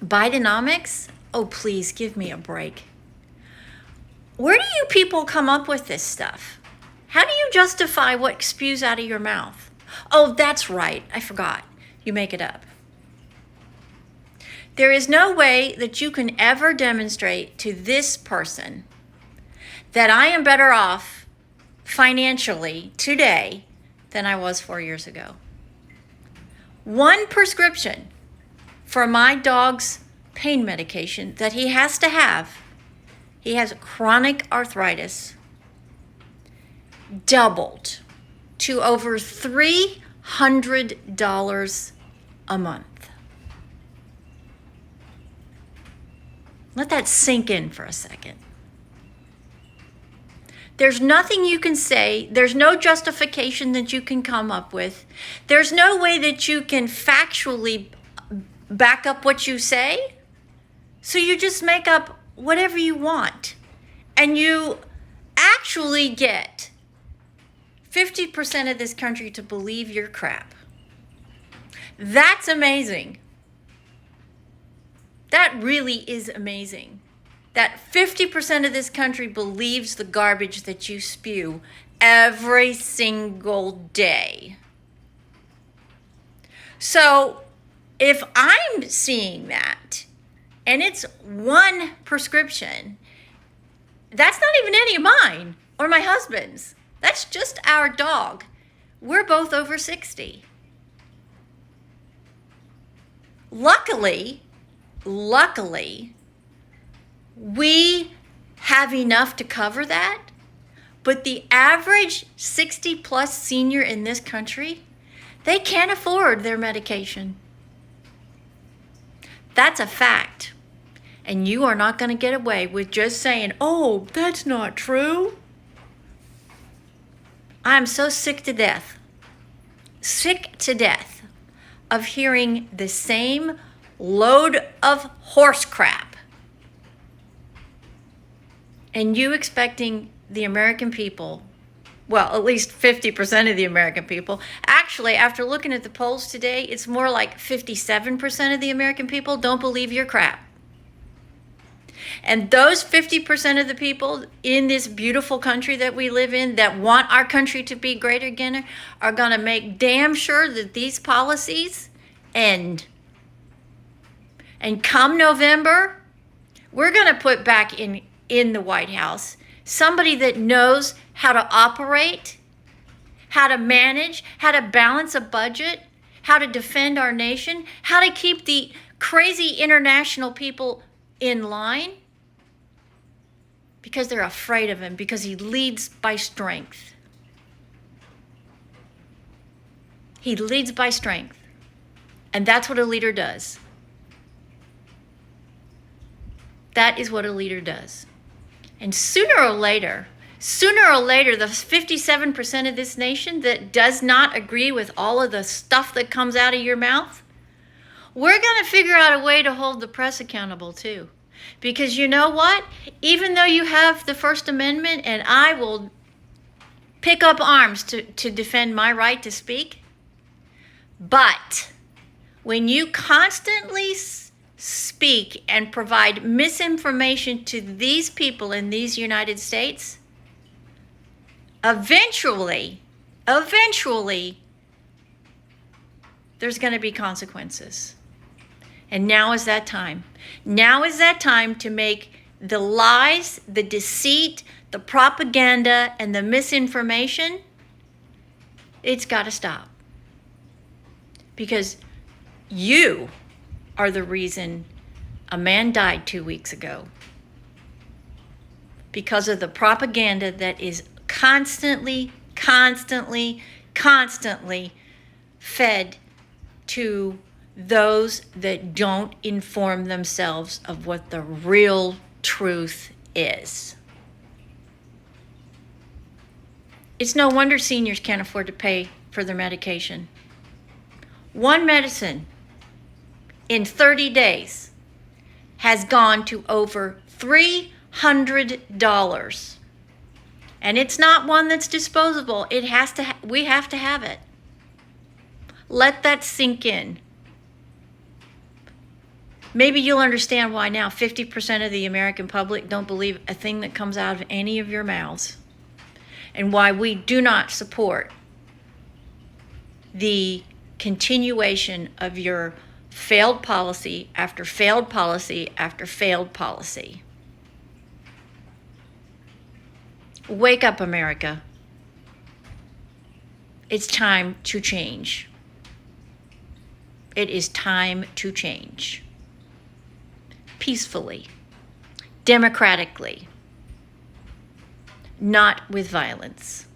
Bidenomics? Oh, please give me a break. Where do you people come up with this stuff? How do you justify what spews out of your mouth? Oh, that's right. I forgot. You make it up. There is no way that you can ever demonstrate to this person that I am better off financially today than I was 4 years ago. One prescription for my dog's pain medication that he has to have, he has chronic arthritis, doubled to over $300 a month. Let that sink in for a second. There's nothing you can say. There's no justification that you can come up with. There's no way that you can factually back up what you say. So you just make up whatever you want. And you actually get 50% of this country to believe your crap. That's amazing. That really is amazing. That 50% of this country believes the garbage that you spew every single day. So if I'm seeing that, and it's one prescription, that's not even any of mine or my husband's. That's just our dog. We're both over 60. Luckily, we have enough to cover that, but the average 60 plus senior in this country, they can't afford their medication. That's a fact. And you are not going to get away with just saying, oh, that's not true. I'm so sick to death of hearing the same load of horse crap. And you expecting the American people, well, at least 50% of the American people. Actually, after looking at the polls today, it's more like 57% of the American people don't believe your crap. And those 50% of the people in this beautiful country that we live in that want our country to be great again are going to make damn sure that these policies end. And come November, we're going to put back in the White House somebody that knows how to operate, how to manage, how to balance a budget, how to defend our nation, how to keep the crazy international people in line, because they're afraid of him, because he leads by strength. He leads by strength. And that's what a leader does. That is what a leader does. And sooner or later, the 57% of this nation that does not agree with all of the stuff that comes out of your mouth, we're going to figure out a way to hold the press accountable too. Because you know what? Even though you have the First Amendment, and I will pick up arms to defend my right to speak, but when you constantly speak and provide misinformation to these people in these United States, eventually, there's going to be consequences. And now is that time. Now is that time to make the lies, the deceit, the propaganda, and the misinformation, it's got to stop. Because you are the reason a man died 2 weeks ago. Because of the propaganda that is constantly fed to those that don't inform themselves of what the real truth is. It's no wonder seniors can't afford to pay for their medication. One medicine in 30 days has gone to over $300. And it's not one that's disposable. We have to have it. Let that sink in. Maybe you'll understand why now 50% of the American public don't believe a thing that comes out of any of your mouths, and why we do not support the continuation of your failed policy after failed policy after failed policy. Wake up, America. It's time to change. It is time to change. Peacefully, democratically, not with violence.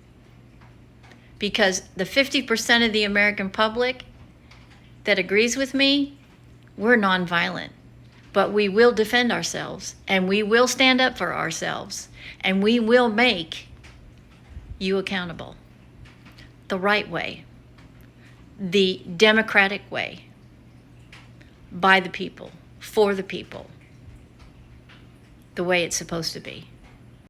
Because the 50% of the American public that agrees with me, we're nonviolent. But we will defend ourselves, and we will stand up for ourselves, and we will make you accountable. The right way, the democratic way, by the people, for the people, the way it's supposed to be.